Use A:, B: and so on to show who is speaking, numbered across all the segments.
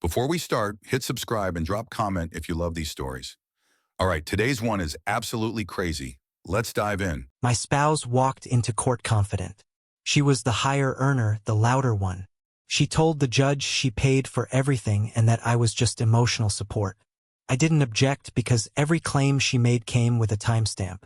A: Before we start, hit subscribe and drop comment if you love these stories. All right, today's one is absolutely crazy. Let's dive in.
B: My spouse walked into court confident. She was the higher earner, the louder one. She told the judge she paid for everything and that I was just emotional support. I didn't object because every claim she made came with a timestamp.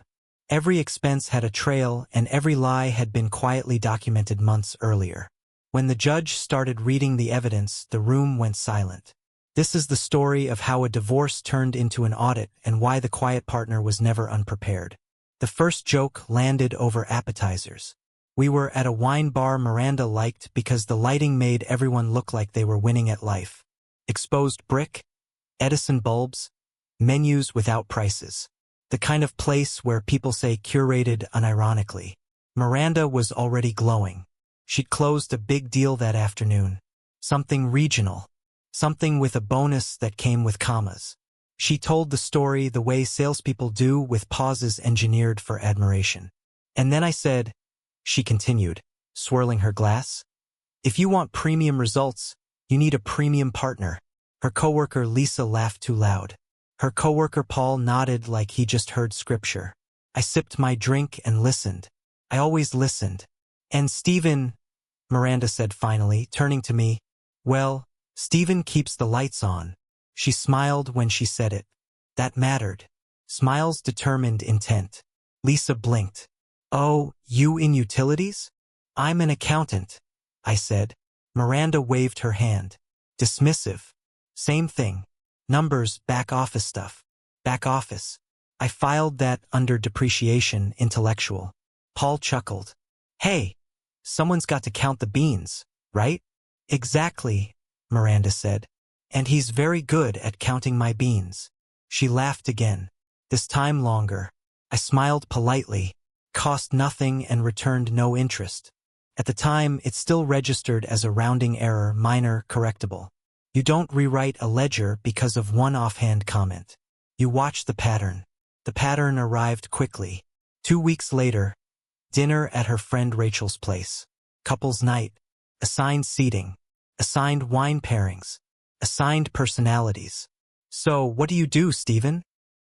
B: Every expense had a trail and every lie had been quietly documented months earlier. When the judge started reading the evidence, the room went silent. This is the story of how a divorce turned into an audit and why the quiet partner was never unprepared. The first joke landed over appetizers. We were at a wine bar Miranda liked because the lighting made everyone look like they were winning at life. Exposed brick, Edison bulbs, menus without prices. The kind of place where people say curated unironically. Miranda was already glowing. She'd closed a big deal that afternoon. Something regional. Something with a bonus that came with commas. She told the story the way salespeople do, with pauses engineered for admiration. And then I said, she continued, swirling her glass, if you want premium results, you need a premium partner. Her coworker Lisa laughed too loud. Her coworker Paul nodded like he just heard scripture. I sipped my drink and listened. I always listened. And Stephen, Miranda said finally, turning to me, well, Stephen keeps the lights on. She smiled when she said it. That mattered. Smiles determined intent. Lisa blinked. Oh, you in utilities? I'm an accountant, I said. Miranda waved her hand. Dismissive. Same thing. Numbers, back office stuff. Back office. I filed that under depreciation, intellectual. Paul chuckled. Hey, someone's got to count the beans, right? Exactly, Miranda said. And he's very good at counting my beans. She laughed again. This time longer. I smiled politely. Cost nothing and returned no interest. At the time, it still registered as a rounding error, minor, correctable. You don't rewrite a ledger because of one offhand comment. You watch the pattern. The pattern arrived quickly. 2 weeks later, dinner at her friend Rachel's place. Couples night. Assigned seating. Assigned wine pairings. Assigned personalities. So, what do you do, Stephen?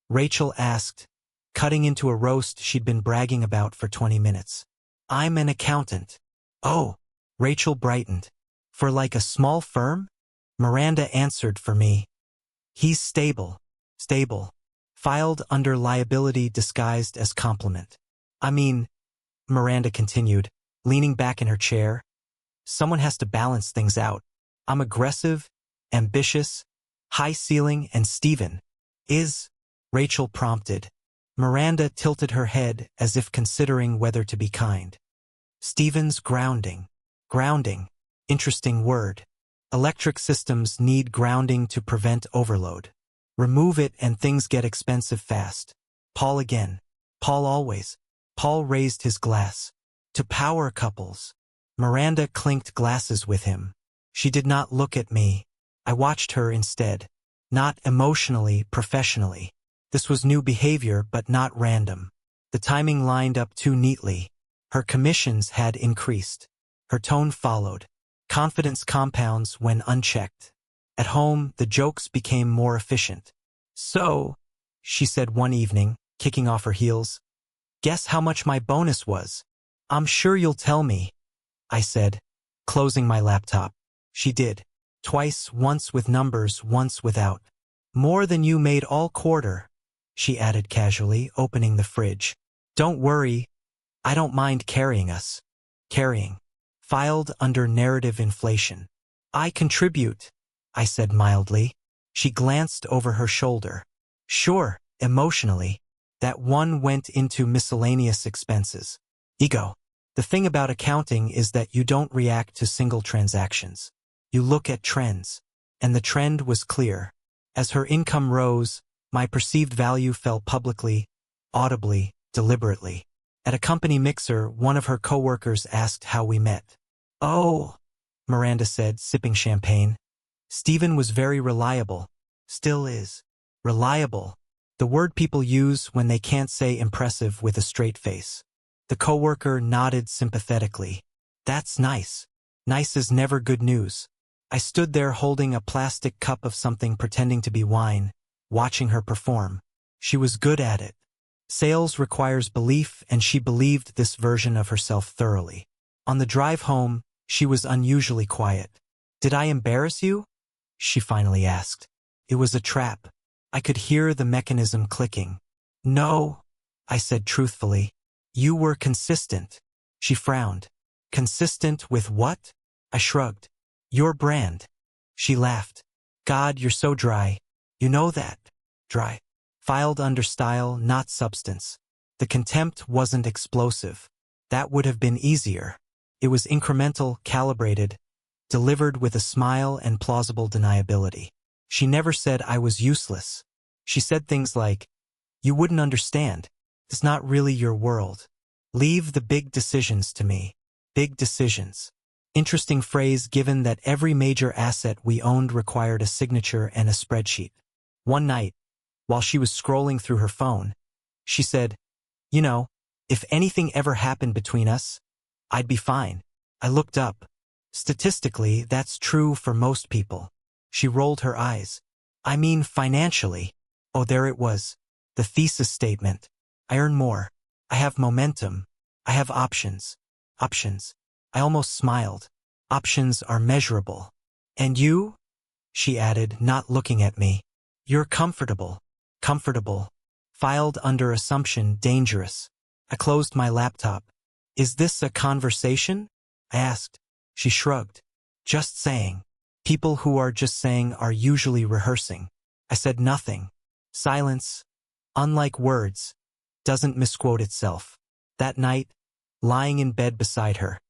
B: Rachel asked, cutting into a roast she'd been bragging about for 20 minutes. I'm an accountant. Oh, Rachel brightened. For like a small firm? Miranda answered for me. He's stable. Stable. Filed under liability disguised as compliment. I mean, Miranda continued, leaning back in her chair, someone has to balance things out. I'm aggressive, ambitious, high ceiling, and Stephen is, Rachel prompted. Miranda tilted her head as if considering whether to be kind. Stephen's grounding. Grounding. Interesting word. Electric systems need grounding to prevent overload. Remove it and things get expensive fast. Paul again. Paul always. Paul raised his glass. To power couples. Miranda clinked glasses with him. She did not look at me. I watched her instead. Not emotionally, professionally. This was new behavior, but not random. The timing lined up too neatly. Her commissions had increased. Her tone followed. Confidence compounds when unchecked. At home, the jokes became more efficient. So, she said one evening, kicking off her heels, guess how much my bonus was? I'm sure you'll tell me, I said, closing my laptop. She did. Twice, once with numbers, once without. More than you made all quarter, she added casually, opening the fridge. Don't worry, I don't mind carrying us. Carrying. Filed under narrative inflation. I contribute, I said mildly. She glanced over her shoulder. Sure, emotionally. That one went into miscellaneous expenses. Ego. The thing about accounting is that you don't react to single transactions. You look at trends. And the trend was clear. As her income rose, my perceived value fell publicly, audibly, deliberately. At a company mixer, one of her coworkers asked how we met. Oh, Miranda said, sipping champagne. Stephen was very reliable. Still is. Reliable. The word people use when they can't say impressive with a straight face. The coworker nodded sympathetically. That's nice. Nice is never good news. I stood there holding a plastic cup of something pretending to be wine, watching her perform. She was good at it. Sales requires belief, and she believed this version of herself thoroughly. On the drive home, she was unusually quiet. "Did I embarrass you?" she finally asked. It was a trap. I could hear the mechanism clicking. "No," I said truthfully. "You were consistent." She frowned. "Consistent with what?" I shrugged. "Your brand." She laughed. "God, you're so dry. You know that." Dry. Filed under style, not substance. The contempt wasn't explosive. That would have been easier. It was incremental, calibrated, delivered with a smile and plausible deniability. She never said I was useless. She said things like, "You wouldn't understand. It's not really your world. Leave the big decisions to me." Big decisions. Interesting phrase given that every major asset we owned required a signature and a spreadsheet. One night, while she was scrolling through her phone, she said, "You know, if anything ever happened between us, I'd be fine." I looked up. Statistically, that's true for most people. She rolled her eyes. "I mean financially." Oh, there it was. The thesis statement. I earn more. I have momentum. I have options. Options. I almost smiled. Options are measurable. "And you?" she added, not looking at me. "You're comfortable." Comfortable. Filed under assumption, dangerous. I closed my laptop. "Is this a conversation?" I asked. She shrugged. "Just saying. People who are just saying are usually rehearsing." I said nothing. Silence, unlike words, doesn't misquote itself. That night, lying in bed beside her,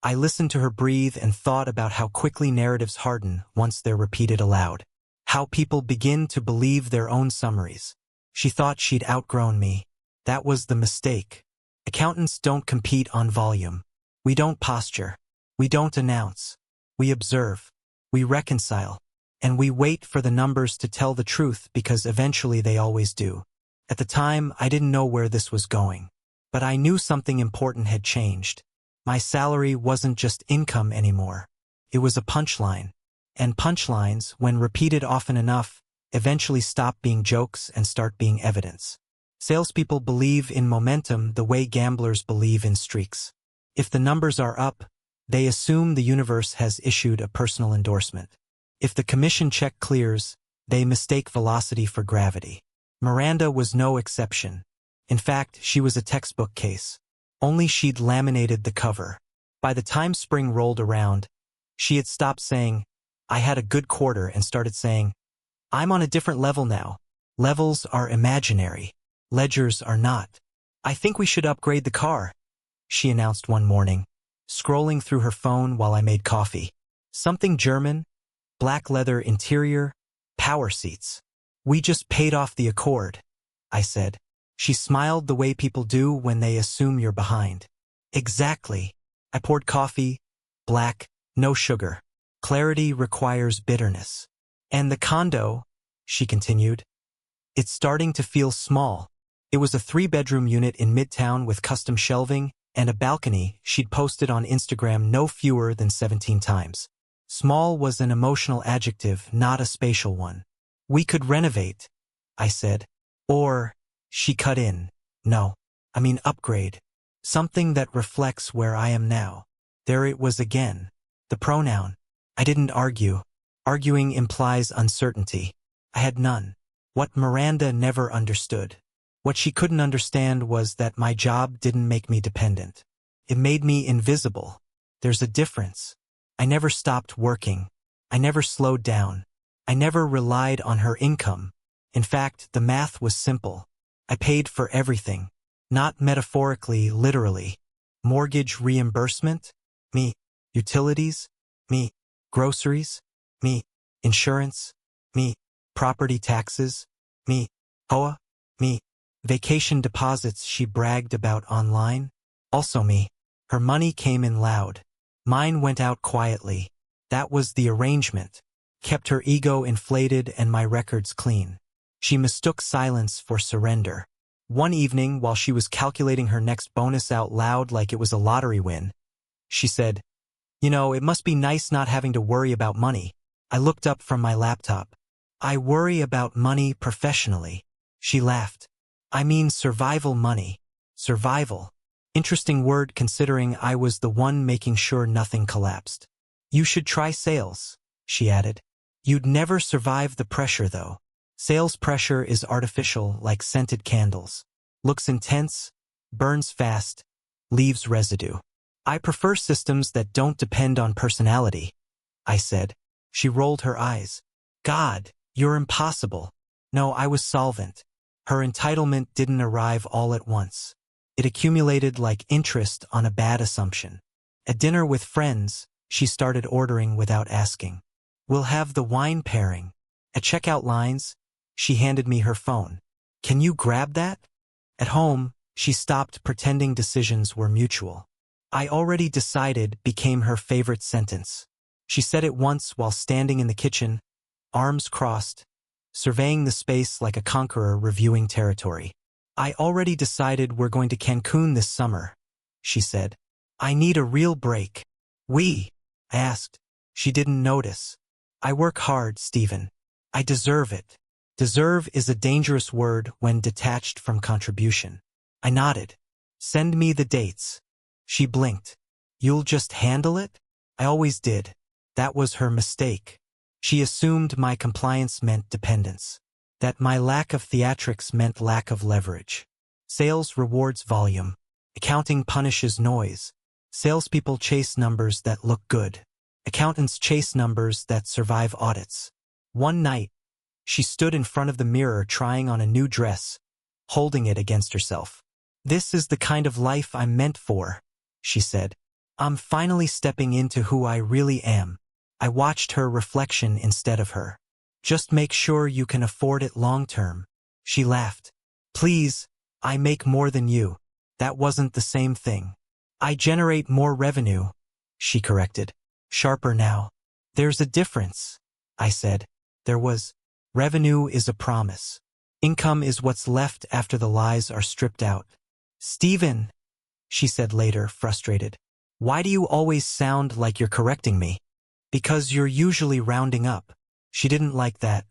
B: I listened to her breathe and thought about how quickly narratives harden once they're repeated aloud. How people begin to believe their own summaries. She thought she'd outgrown me. That was the mistake. Accountants don't compete on volume. We don't posture. We don't announce. We observe. We reconcile. And we wait for the numbers to tell the truth because eventually they always do. At the time, I didn't know where this was going. But I knew something important had changed. My salary wasn't just income anymore. It was a punchline. And punchlines, when repeated often enough, eventually stop being jokes and start being evidence. Salespeople believe in momentum the way gamblers believe in streaks. If the numbers are up, they assume the universe has issued a personal endorsement. If the commission check clears, they mistake velocity for gravity. Miranda was no exception. In fact, she was a textbook case. Only she'd laminated the cover. By the time spring rolled around, she had stopped saying, "I had a good quarter," and started saying, "I'm on a different level now." Levels are imaginary. Ledgers are not. "I think we should upgrade the car," she announced one morning, scrolling through her phone while I made coffee. "Something German, black leather interior, power seats." "We just paid off the Accord," I said. She smiled the way people do when they assume you're behind. "Exactly." I poured coffee, black, no sugar. Clarity requires bitterness. "And the condo," she continued. "It's starting to feel small." It was a 3-bedroom unit in Midtown with custom shelving and a balcony she'd posted on Instagram no fewer than 17 times. Small was an emotional adjective, not a spatial one. "We could renovate," I said. "Or," she cut in, "no, I mean upgrade. Something that reflects where I am now." There it was again. The pronoun. I didn't argue. Arguing implies uncertainty. I had none. What Miranda never understood. What she couldn't understand was that my job didn't make me dependent. It made me invisible. There's a difference. I never stopped working. I never slowed down. I never relied on her income. In fact, the math was simple. I paid for everything. Not metaphorically, literally. Mortgage reimbursement? Me. Utilities? Me. Groceries? Me. Insurance? Me. Property taxes? Me. HOA? Me. Vacation deposits she bragged about online? Also me. Her money came in loud. Mine went out quietly. That was the arrangement. Kept her ego inflated and my records clean. She mistook silence for surrender. One evening, while she was calculating her next bonus out loud like it was a lottery win, she said, You know, it must be nice not having to worry about money. I looked up from my laptop. I worry about money professionally. She laughed. I mean survival money. Survival. Interesting word considering I was the one making sure nothing collapsed. You should try sales, she added. You'd never survive the pressure though. Sales pressure is artificial like scented candles. Looks intense, burns fast, leaves residue. I prefer systems that don't depend on personality, I said. She rolled her eyes. God, you're impossible. No, I was solvent. Her entitlement didn't arrive all at once. It accumulated like interest on a bad assumption. At dinner with friends, she started ordering without asking. We'll have the wine pairing. At checkout lines, she handed me her phone. Can you grab that? At home, she stopped pretending decisions were mutual. I already decided became her favorite sentence. She said it once while standing in the kitchen, arms crossed, surveying the space like a conqueror reviewing territory. I already decided we're going to Cancun this summer, she said. I need a real break. I asked. She didn't notice. I work hard, Stephen. I deserve it. Deserve is a dangerous word when detached from contribution. I nodded. Send me the dates. She blinked. You'll just handle it? I always did. That was her mistake. She assumed my compliance meant dependence. That my lack of theatrics meant lack of leverage. Sales rewards volume. Accounting punishes noise. Salespeople chase numbers that look good. Accountants chase numbers that survive audits. One night, she stood in front of the mirror trying on a new dress, holding it against herself. This is the kind of life I'm meant for, she said. I'm finally stepping into who I really am. I watched her reflection instead of her. Just make sure you can afford it long term. She laughed. Please, I make more than you. That wasn't the same thing. I generate more revenue, she corrected. Sharper now. There's a difference, I said. There was. Revenue is a promise. Income is what's left after the lies are stripped out. Stephen, she said later, frustrated. Why do you always sound like you're correcting me? Because you're usually rounding up. She didn't like that.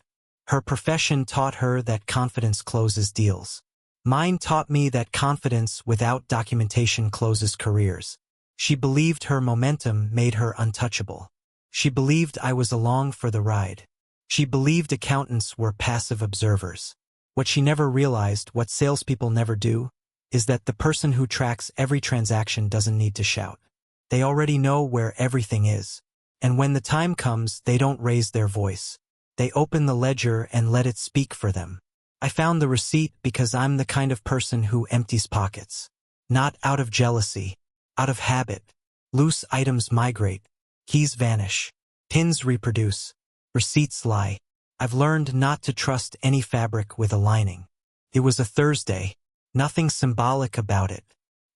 B: Her profession taught her that confidence closes deals. Mine taught me that confidence without documentation closes careers. She believed her momentum made her untouchable. She believed I was along for the ride. She believed accountants were passive observers. What she never realized, what salespeople never do, is that the person who tracks every transaction doesn't need to shout. They already know where everything is. And when the time comes, they don't raise their voice. They open the ledger and let it speak for them. I found the receipt because I'm the kind of person who empties pockets. Not out of jealousy, out of habit. Loose items migrate, keys vanish, pins reproduce, receipts lie. I've learned not to trust any fabric with a lining. It was a Thursday. Nothing symbolic about it.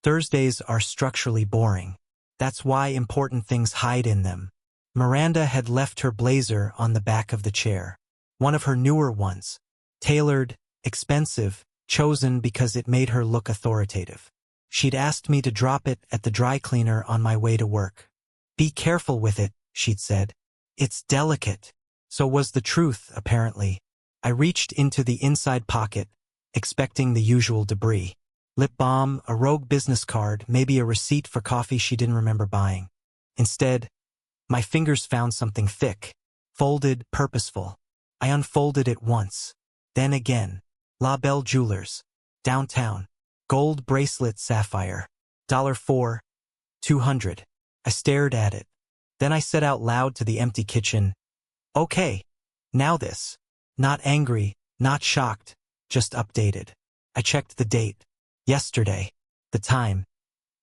B: Thursdays are structurally boring. That's why important things hide in them. Miranda had left her blazer on the back of the chair. One of her newer ones. Tailored, expensive, chosen because it made her look authoritative. She'd asked me to drop it at the dry cleaner on my way to work. Be careful with it, she'd said. It's delicate. So was the truth, apparently. I reached into the inside pocket, expecting the usual debris. Lip balm, a rogue business card, maybe a receipt for coffee she didn't remember buying. Instead, my fingers found something thick, folded, purposeful. I unfolded it once, then again. La Belle Jewelers, downtown. Gold bracelet sapphire. $4, $200. I stared at it. Then I said out loud to the empty kitchen, okay, now this. Not angry, not shocked, just updated. I checked the date. Yesterday. The time.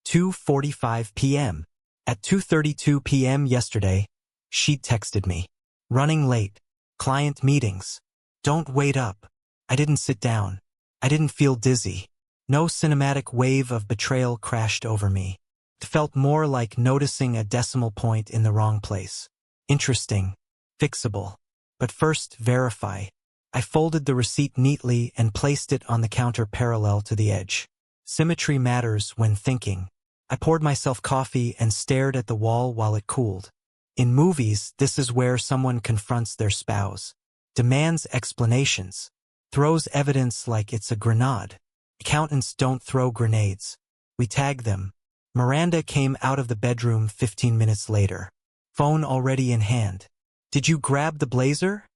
B: 2:45 p.m. At 2:32 p.m. yesterday, she'd texted me. Running late. Client meetings. Don't wait up. I didn't sit down. I didn't feel dizzy. No cinematic wave of betrayal crashed over me. It felt more like noticing a decimal point in the wrong place. Interesting. Fixable. But first, verify. I folded the receipt neatly and placed it on the counter parallel to the edge. Symmetry matters when thinking. I poured myself coffee and stared at the wall while it cooled. In movies, this is where someone confronts their spouse, demands explanations, throws evidence like it's a grenade. Accountants don't throw grenades. We tag them. Miranda came out of the bedroom 15 minutes later, phone already in hand. "Did you grab the blazer?"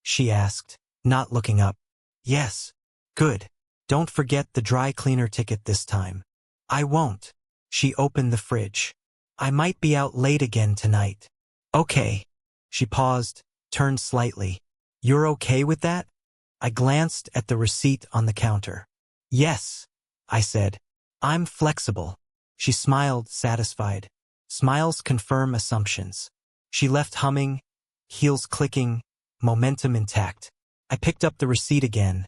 B: she asked, not looking up. "Yes." "Good. Don't forget the dry cleaner ticket this time." "I won't." She opened the fridge. "I might be out late again tonight." "Okay." She paused, turned slightly. "You're okay with that?" I glanced at the receipt on the counter. "Yes," I said. "I'm flexible." She smiled, satisfied. Smiles confirm assumptions. She left humming, heels clicking, momentum intact. I picked up the receipt again,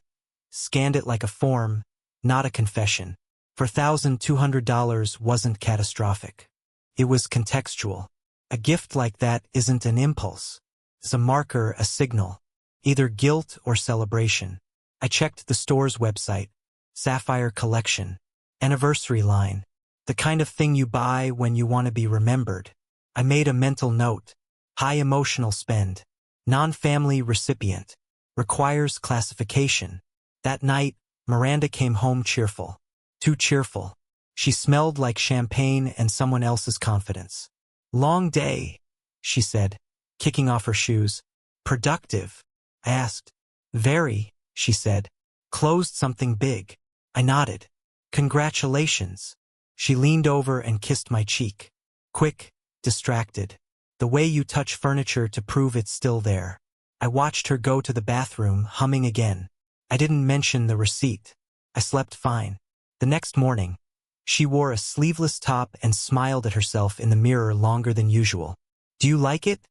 B: scanned it like a form, not a confession. $4,200 wasn't catastrophic. It was contextual. A gift like that isn't an impulse. It's a marker, a signal. Either guilt or celebration. I checked the store's website. Sapphire collection. Anniversary line. The kind of thing you buy when you want to be remembered. I made a mental note. High emotional spend. Non-family recipient. Requires classification. That night, Miranda came home cheerful. Too cheerful. She smelled like champagne and someone else's confidence. "Long day," she said, kicking off her shoes. "Productive?" I asked. "Very," she said. "Closed something big." I nodded. "Congratulations." She leaned over and kissed my cheek. Quick, distracted. The way you touch furniture to prove it's still there. I watched her go to the bathroom, humming again. I didn't mention the receipt. I slept fine. The next morning, she wore a sleeveless top and smiled at herself in the mirror longer than usual. "Do you like it?"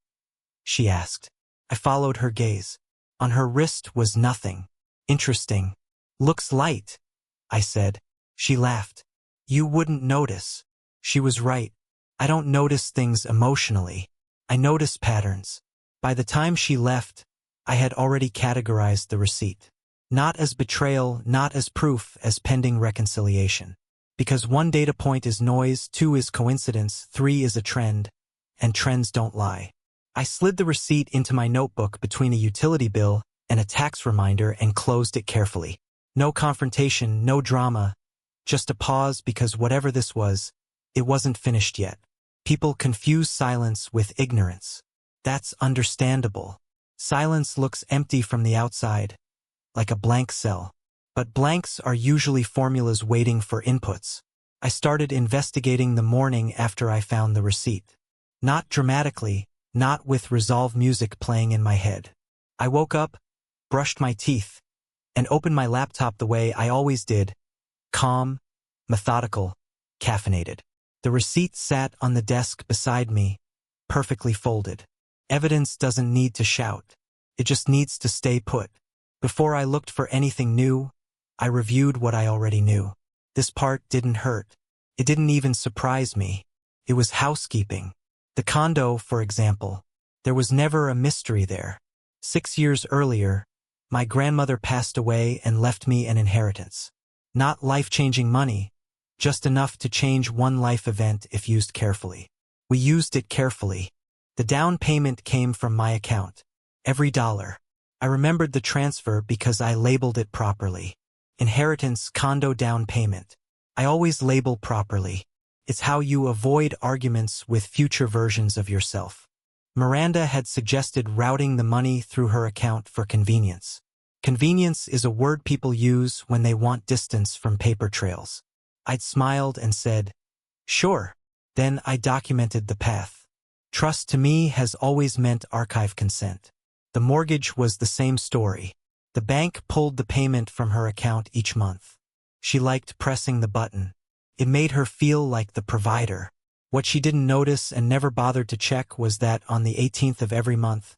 B: she asked. I followed her gaze. On her wrist was nothing. "Interesting. Looks light," I said. She laughed. "You wouldn't notice." She was right. I don't notice things emotionally. I notice patterns. By the time she left, I had already categorized the receipt. Not as betrayal, not as proof, as pending reconciliation. Because 1 data point is noise, 2 is coincidence, 3 is a trend, and trends don't lie. I slid the receipt into my notebook between a utility bill and a tax reminder and closed it carefully. No confrontation, no drama, just a pause because whatever this was, it wasn't finished yet. People confuse silence with ignorance. That's understandable. Silence looks empty from the outside, like a blank cell. But blanks are usually formulas waiting for inputs. I started investigating the morning after I found the receipt. Not dramatically, not with resolve music playing in my head. I woke up, brushed my teeth, and opened my laptop the way I always did. Calm, methodical, caffeinated. The receipt sat on the desk beside me, perfectly folded. Evidence doesn't need to shout. It just needs to stay put. Before I looked for anything new, I reviewed what I already knew. This part didn't hurt. It didn't even surprise me. It was housekeeping. The condo, for example. There was never a mystery there. 6 years earlier, my grandmother passed away and left me an inheritance. Not life-changing money, just enough to change one life event if used carefully. We used it carefully. The down payment came from my account. Every dollar. I remembered the transfer because I labeled it properly. Inheritance, condo down payment. I always label properly. It's how you avoid arguments with future versions of yourself. Miranda had suggested routing the money through her account for convenience. Convenience is a word people use when they want distance from paper trails. I'd smiled and said, "Sure." Then I documented the path. Trust to me has always meant archive consent. The mortgage was the same story. The bank pulled the payment from her account each month. She liked pressing the button. It made her feel like the provider. What she didn't notice and never bothered to check was that on the 18th of every month,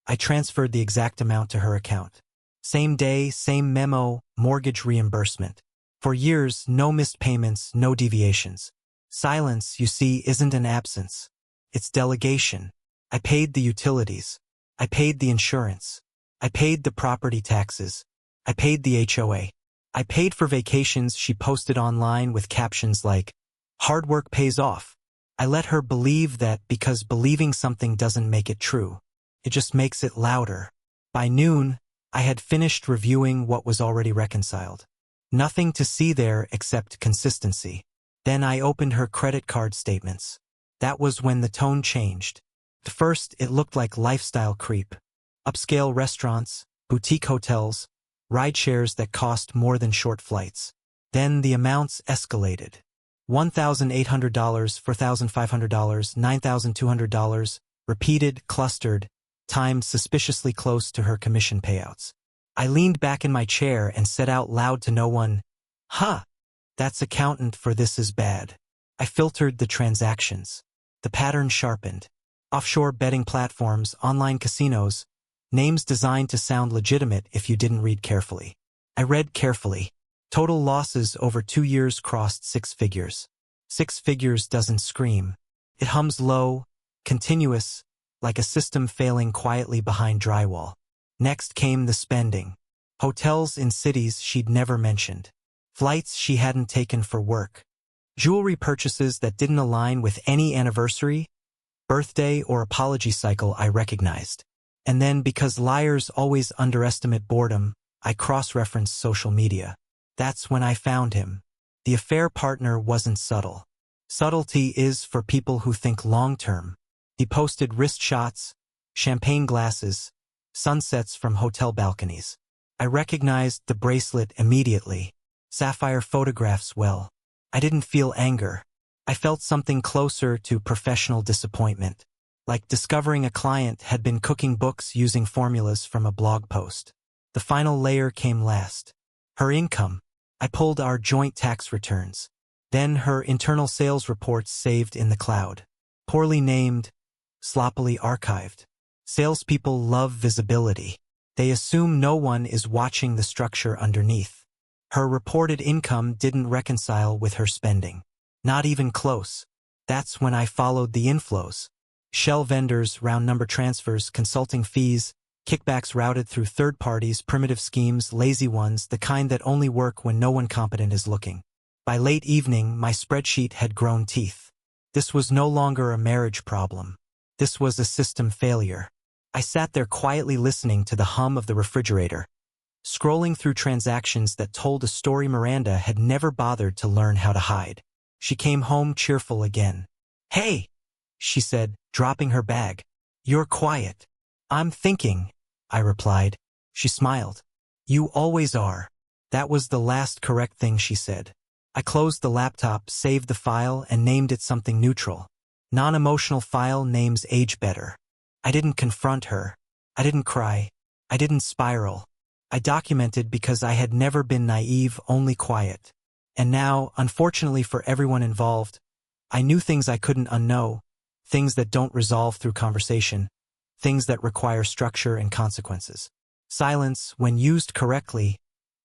B: I transferred the exact amount to her account. Same day, same memo, mortgage reimbursement. For years, no missed payments, no deviations. Silence, you see, isn't an absence. It's delegation. I paid the utilities. I paid the insurance. I paid the property taxes. I paid the HOA. I paid for vacations she posted online with captions like, Hard work pays off. I let her believe that because believing something doesn't make it true. It just makes it louder. By noon, I had finished reviewing what was already reconciled. Nothing to see there except consistency. Then I opened her credit card statements. That was when the tone changed. At first, it looked like lifestyle creep. Upscale restaurants, boutique hotels, rideshares that cost more than short flights. Then the amounts escalated. $1,800, $4,500, $9,200, repeated, clustered, timed suspiciously close to her commission payouts. I leaned back in my chair and said out loud to no one, "Huh, that's accountant for this is bad." I filtered the transactions. The pattern sharpened. Offshore betting platforms, online casinos, names designed to sound legitimate if you didn't read carefully. I read carefully. Total losses over 2 years crossed 6 figures. 6 figures doesn't scream. It hums low, continuous, like a system failing quietly behind drywall. Next came the spending. Hotels in cities she'd never mentioned. Flights she hadn't taken for work. Jewelry purchases that didn't align with any anniversary, birthday, or apology cycle I recognized. And then, because liars always underestimate boredom, I cross-referenced social media. That's when I found him. The affair partner wasn't subtle. Subtlety is for people who think long-term. He posted wrist shots, champagne glasses, sunsets from hotel balconies. I recognized the bracelet immediately. Sapphire photographs well. I didn't feel anger. I felt something closer to professional disappointment. Like discovering a client had been cooking books using formulas from a blog post. The final layer came last. Her income. I pulled our joint tax returns. Then her internal sales reports saved in the cloud. Poorly named, sloppily archived. Salespeople love visibility. They assume no one is watching the structure underneath. Her reported income didn't reconcile with her spending. Not even close. That's when I followed the inflows. Shell vendors, round number transfers, consulting fees, kickbacks routed through third parties, primitive schemes, lazy ones, the kind that only work when no one competent is looking. By late evening, my spreadsheet had grown teeth. This was no longer a marriage problem. This was a system failure. I sat there quietly listening to the hum of the refrigerator, scrolling through transactions that told a story Miranda had never bothered to learn how to hide. She came home cheerful again. "Hey," she said, dropping her bag. "You're quiet." "I'm thinking," I replied. She smiled. "You always are." That was the last correct thing she said. I closed the laptop, saved the file, and named it something neutral. Non-emotional file names age better. I didn't confront her. I didn't cry. I didn't spiral. I documented because I had never been naive, only quiet. And now, unfortunately for everyone involved, I knew things I couldn't unknow, things that don't resolve through conversation, things that require structure and consequences. Silence, when used correctly,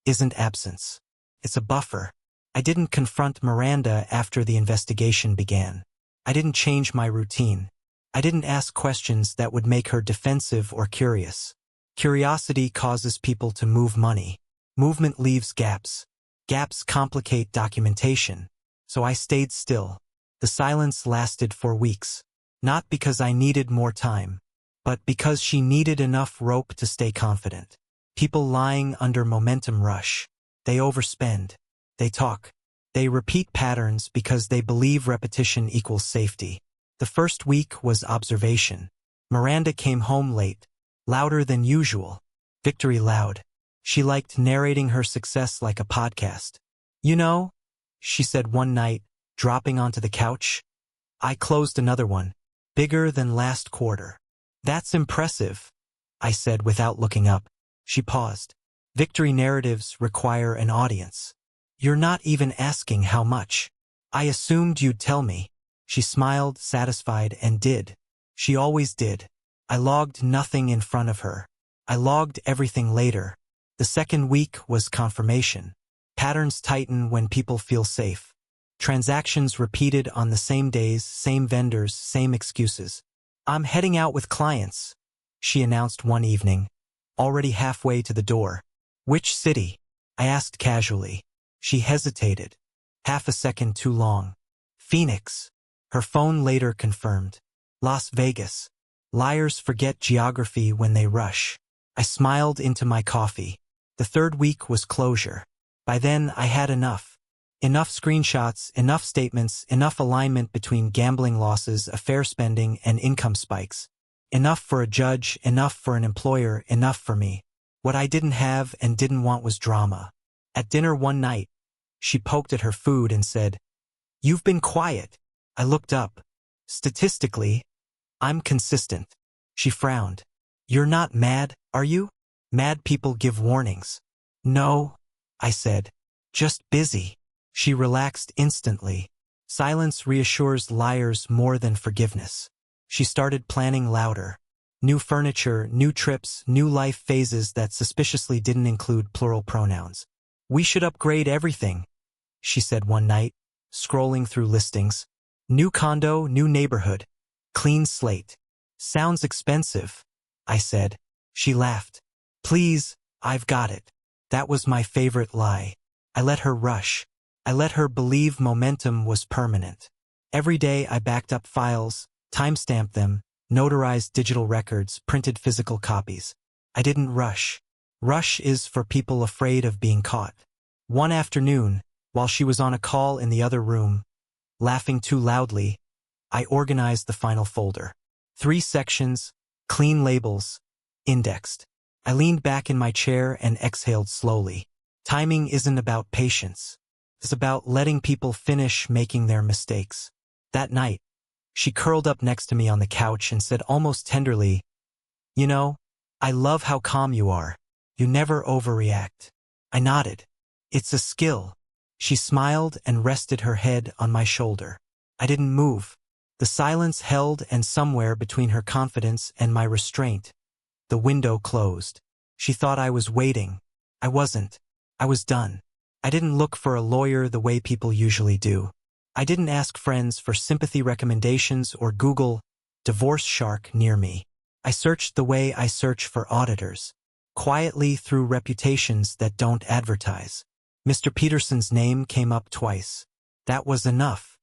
B: isn't absence. It's a buffer. I didn't confront Miranda after the investigation began. I didn't change my routine. I didn't ask questions that would make her defensive or curious. Curiosity causes people to move money. Movement leaves gaps. Gaps complicate documentation. So I stayed still. The silence lasted for weeks. Not because I needed more time, but because she needed enough rope to stay confident. People lying under momentum rush. They overspend. They talk. They repeat patterns because they believe repetition equals safety. The first week was observation. Miranda came home late, louder than usual. Victory loud. She liked narrating her success like a podcast. "You know," she said one night, dropping onto the couch, "I closed another one, bigger than last quarter." "That's impressive," I said without looking up. She paused. "Victory narratives require an audience. You're not even asking how much. I assumed you'd tell me." She smiled, satisfied, and did. She always did. I logged nothing in front of her. I logged everything later. The second week was confirmation. Patterns tighten when people feel safe. Transactions repeated on the same days, same vendors, same excuses. "I'm heading out with clients," she announced one evening, already halfway to the door. "Which city?" I asked casually. She hesitated. Half a second too long. Phoenix. Her phone later confirmed. Las Vegas. Liars forget geography when they rush. I smiled into my coffee. The third week was closure. By then, I had enough. Enough screenshots, enough statements, enough alignment between gambling losses, affair spending, and income spikes. Enough for a judge, enough for an employer, enough for me. What I didn't have and didn't want was drama. At dinner one night, she poked at her food and said, "You've been quiet." I looked up. Statistically, I'm consistent. She frowned. "You're not mad, are you? Mad people give warnings." "No," I said. "Just busy." She relaxed instantly. Silence reassures liars more than forgiveness. She started planning louder. New furniture, new trips, new life phases that suspiciously didn't include plural pronouns. "We should upgrade everything," she said one night, scrolling through listings. "New condo, new neighborhood. Clean slate." "Sounds expensive," I said. She laughed. "Please, I've got it." That was my favorite lie. I let her rush. I let her believe momentum was permanent. Every day I backed up files, timestamped them, notarized digital records, printed physical copies. I didn't rush. Rush is for people afraid of being caught. One afternoon, while she was on a call in the other room, laughing too loudly, I organized the final folder. 3 sections, clean labels, indexed. I leaned back in my chair and exhaled slowly. Timing isn't about patience. It's about letting people finish making their mistakes. That night, she curled up next to me on the couch and said almost tenderly, "You know, I love how calm you are. You never overreact." I nodded. "It's a skill." She smiled and rested her head on my shoulder. I didn't move. The silence held, and somewhere between her confidence and my restraint, the window closed. She thought I was waiting. I wasn't. I was done. I didn't look for a lawyer the way people usually do. I didn't ask friends for sympathy recommendations or Google "divorce shark" near me. I searched the way I search for auditors, quietly through reputations that don't advertise. Mr. Peterson's name came up twice. That was enough.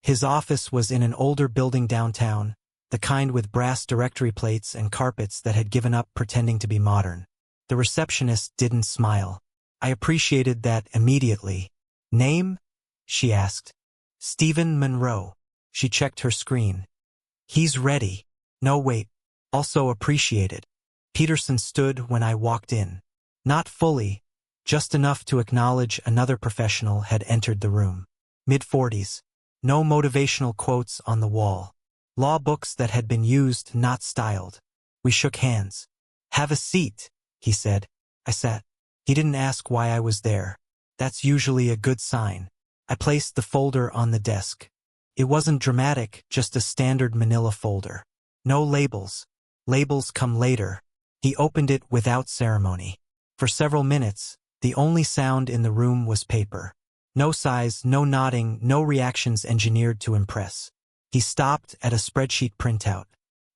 B: His office was in an older building downtown, the kind with brass directory plates and carpets that had given up pretending to be modern. The receptionist didn't smile. I appreciated that immediately. "Name?" she asked. "Stephen Monroe." She checked her screen. "He's ready." "No, wait." Also appreciated. Peterson stood when I walked in. Not fully, just enough to acknowledge another professional had entered the room. Mid-40s. No motivational quotes on the wall. Law books that had been used, not styled. We shook hands. "Have a seat," he said. I sat. He didn't ask why I was there. That's usually a good sign. I placed the folder on the desk. It wasn't dramatic, just a standard manila folder. No labels. Labels come later. He opened it without ceremony. For several minutes, the only sound in the room was paper. No sighs, no nodding, no reactions engineered to impress. He stopped at a spreadsheet printout.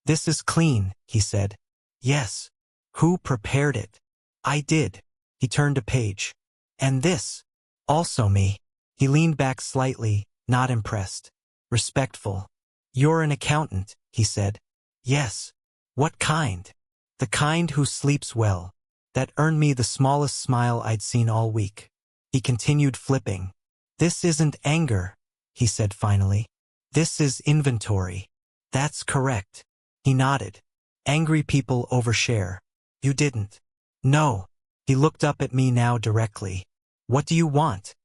B: "This is clean," he said. "Yes." "Who prepared it?" "I did." He turned a page. "And this?" "Also me." He leaned back slightly, not impressed. Respectful. "You're an accountant," he said. "Yes." "What kind?" "The kind who sleeps well." That earned me the smallest smile I'd seen all week. He continued flipping. "This isn't anger," he said finally. "This is inventory." "That's correct." He nodded. "Angry people overshare." "You didn't." "No." He looked up at me now directly. "What do you want?"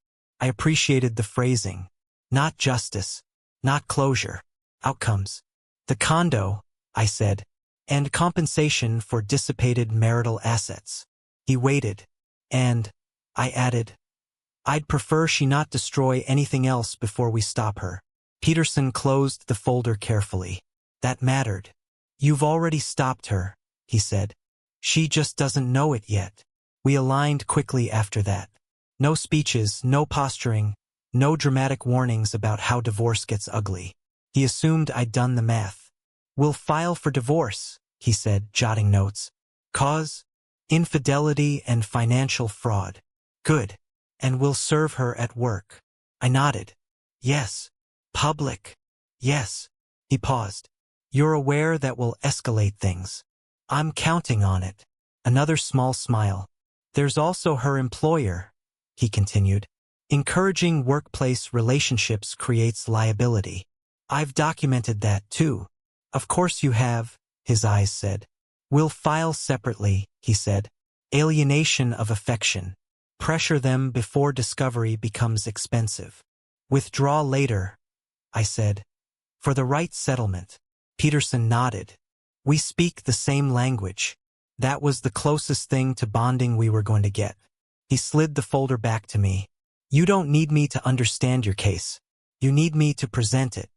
B: I appreciated the phrasing. Not justice. Not closure. Outcomes. "The condo," I said, "and compensation for dissipated marital assets." He waited. "And," I added, "I'd prefer she not destroy anything else before we stop her." Peterson closed the folder carefully. That mattered. "You've already stopped her," he said. "She just doesn't know it yet." We aligned quickly after that. No speeches, no posturing, no dramatic warnings about how divorce gets ugly. He assumed I'd done the math. "We'll file for divorce," he said, jotting notes. "Cause? Infidelity and financial fraud." "Good. And we'll serve her at work." I nodded. "Yes." Public. Yes. He paused. You're aware that will escalate things. I'm counting on it. Another small smile. There's also her employer, he continued. Encouraging workplace relationships creates liability. I've documented that too. Of course you have, his eyes said. We'll file separately, he said. Alienation of affection. Pressure them before discovery becomes expensive. Withdraw later, I said. For the right settlement. Peterson nodded. We speak the same language. That was the closest thing to bonding we were going to get. He slid the folder back to me. You don't need me to understand your case. You need me to present it.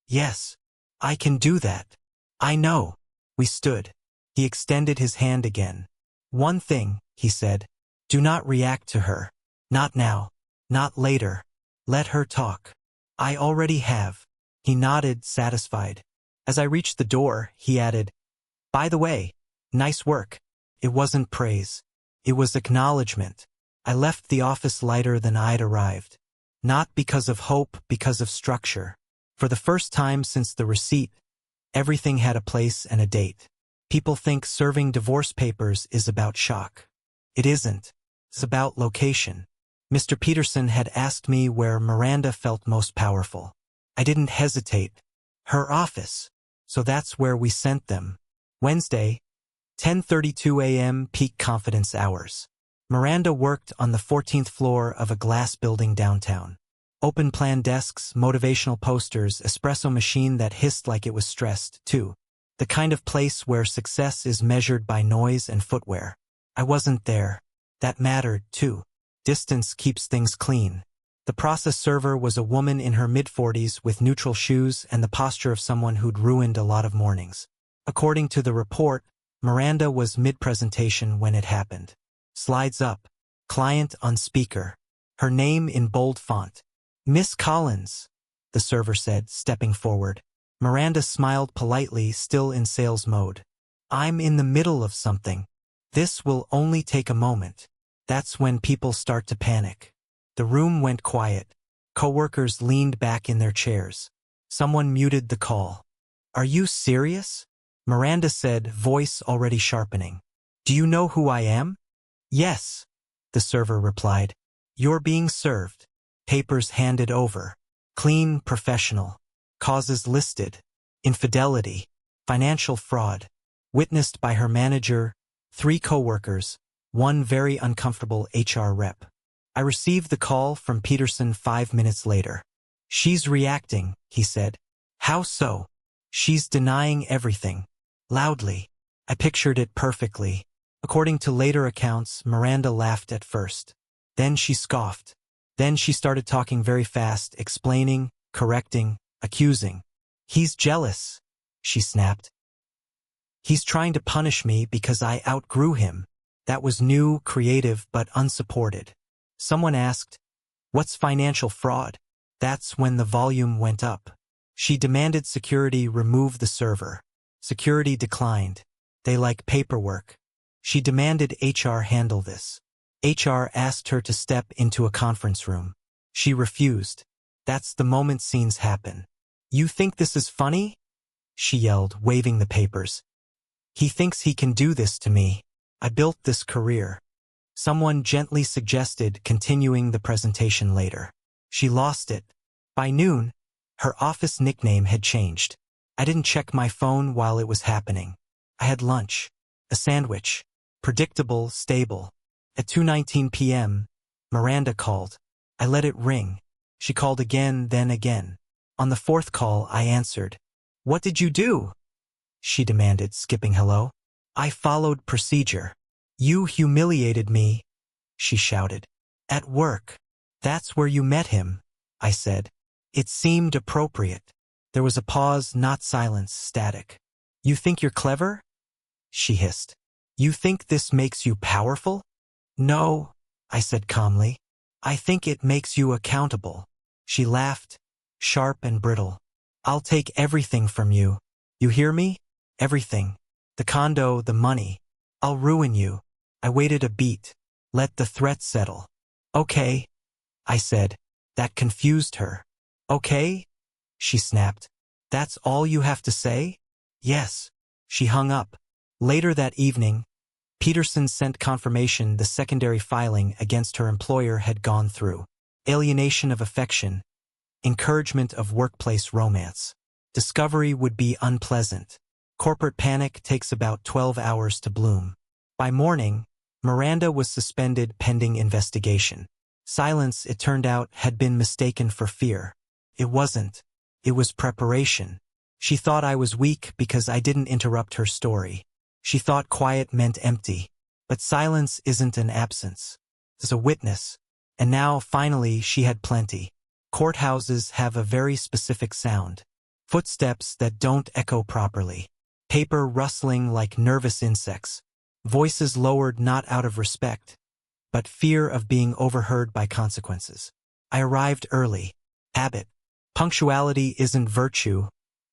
B: Yes, I can do that. I know. We stood. He extended his hand again. One thing, he said. Do not react to her. Not now. Not later. Let her talk. I already have. He nodded, satisfied. As I reached the door, he added, By the way, nice work. It wasn't praise. It was acknowledgement. I left the office lighter than I'd arrived. Not because of hope, because of structure. For the first time since the receipt, everything had a place and a date. People think serving divorce papers is about shock. It isn't. It's about location. Mr. Peterson had asked me where Miranda felt most powerful. I didn't hesitate. Her office. So that's where we sent them. Wednesday, 10:32 a.m. peak confidence hours. Miranda worked on the 14th floor of a glass building downtown. Open plan desks, motivational posters, espresso machine that hissed like it was stressed, too. The kind of place where success is measured by noise and footwear. I wasn't there. That mattered, too. Distance keeps things clean. The process server was a woman in her mid-40s with neutral shoes and the posture of someone who'd ruined a lot of mornings. According to the report, Miranda was mid-presentation when it happened. Slides up. Client on speaker. Her name in bold font. Miss Collins, the server said, stepping forward. Miranda smiled politely, still in sales mode. I'm in the middle of something. This will only take a moment. That's when people start to panic. The room went quiet. Coworkers leaned back in their chairs. Someone muted the call. Are you serious? Miranda said, voice already sharpening. Do you know who I am? Yes, the server replied. You're being served. Papers handed over. Clean, professional. Causes listed. Infidelity. Financial fraud. Witnessed by her manager, 3 coworkers, 1 very uncomfortable HR rep. I received the call from Peterson 5 minutes later. She's reacting, he said. How so? She's denying everything. Loudly. I pictured it perfectly. According to later accounts, Miranda laughed at first. Then she scoffed. Then she started talking very fast, explaining, correcting, accusing. He's jealous, she snapped. He's trying to punish me because I outgrew him. That was new, creative, but unsupported. Someone asked, what's financial fraud? That's when the volume went up. She demanded security remove the server. Security declined. They like paperwork. She demanded HR handle this. HR asked her to step into a conference room. She refused. That's the moment scenes happen. You think this is funny? She yelled, waving the papers. He thinks he can do this to me. I built this career. Someone gently suggested continuing the presentation later. She lost it. By noon, her office nickname had changed. I didn't check my phone while it was happening. I had lunch. A sandwich. Predictable, stable. At 2:19 p.m., Miranda called. I let it ring. She called again, then again. On the 4th call, I answered. What did you do? She demanded, skipping hello. I followed procedure. You humiliated me, she shouted. At work. That's where you met him, I said. It seemed appropriate. There was a pause, not silence, static. You think you're clever? She hissed. You think this makes you powerful? No, I said calmly. I think it makes you accountable. She laughed, sharp and brittle. I'll take everything from you. You hear me? Everything. The condo, the money. I'll ruin you. I waited a beat. Let the threat settle. Okay, I said. That confused her. Okay? she snapped. That's all you have to say? Yes. She hung up. Later that evening, Peterson sent confirmation the secondary filing against her employer had gone through. Alienation of affection, encouragement of workplace romance. Discovery would be unpleasant. Corporate panic takes about 12 hours to bloom. By morning, Miranda was suspended pending investigation. Silence, it turned out, had been mistaken for fear. It wasn't. It was preparation. She thought I was weak because I didn't interrupt her story. She thought quiet meant empty. But silence isn't an absence. It's a witness. And now, finally, she had plenty. Courthouses have a very specific sound. Footsteps that don't echo properly. Paper rustling like nervous insects. Voices lowered not out of respect, but fear of being overheard by consequences. I arrived early. Habit. Punctuality isn't virtue,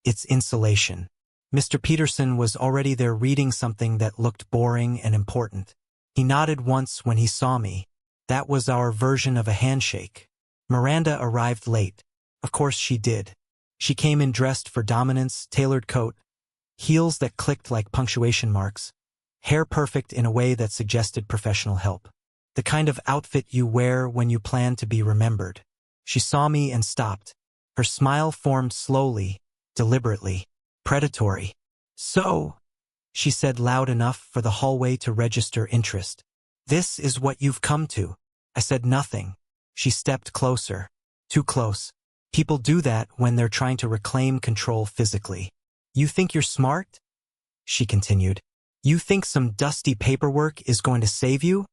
B: it's insulation. Mr. Peterson was already there reading something that looked boring and important. He nodded once when he saw me. That was our version of a handshake. Miranda arrived late. Of course she did. She came in dressed for dominance, tailored coat, heels that clicked like punctuation marks, hair perfect in a way that suggested professional help. The kind of outfit you wear when you plan to be remembered. She saw me and stopped. Her smile formed slowly, deliberately, predatory. So, she said loud enough for the hallway to register interest. This is what you've come to. I said nothing. She stepped closer. Too close. People do that when they're trying to reclaim control physically. You think you're smart? She continued. You think some dusty paperwork is going to save you?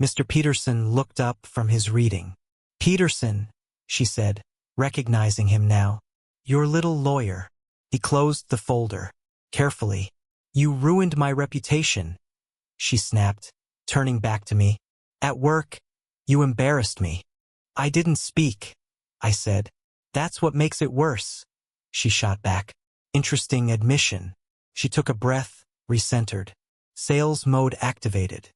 B: Mr. Peterson looked up from his reading. Peterson, she said, recognizing him now. Your little lawyer. He closed the folder. Carefully. You ruined my reputation, she snapped, turning back to me. At work, you embarrassed me. I didn't speak, I said. That's what makes it worse, she shot back. Interesting admission. She took a breath, recentered. Sales mode activated.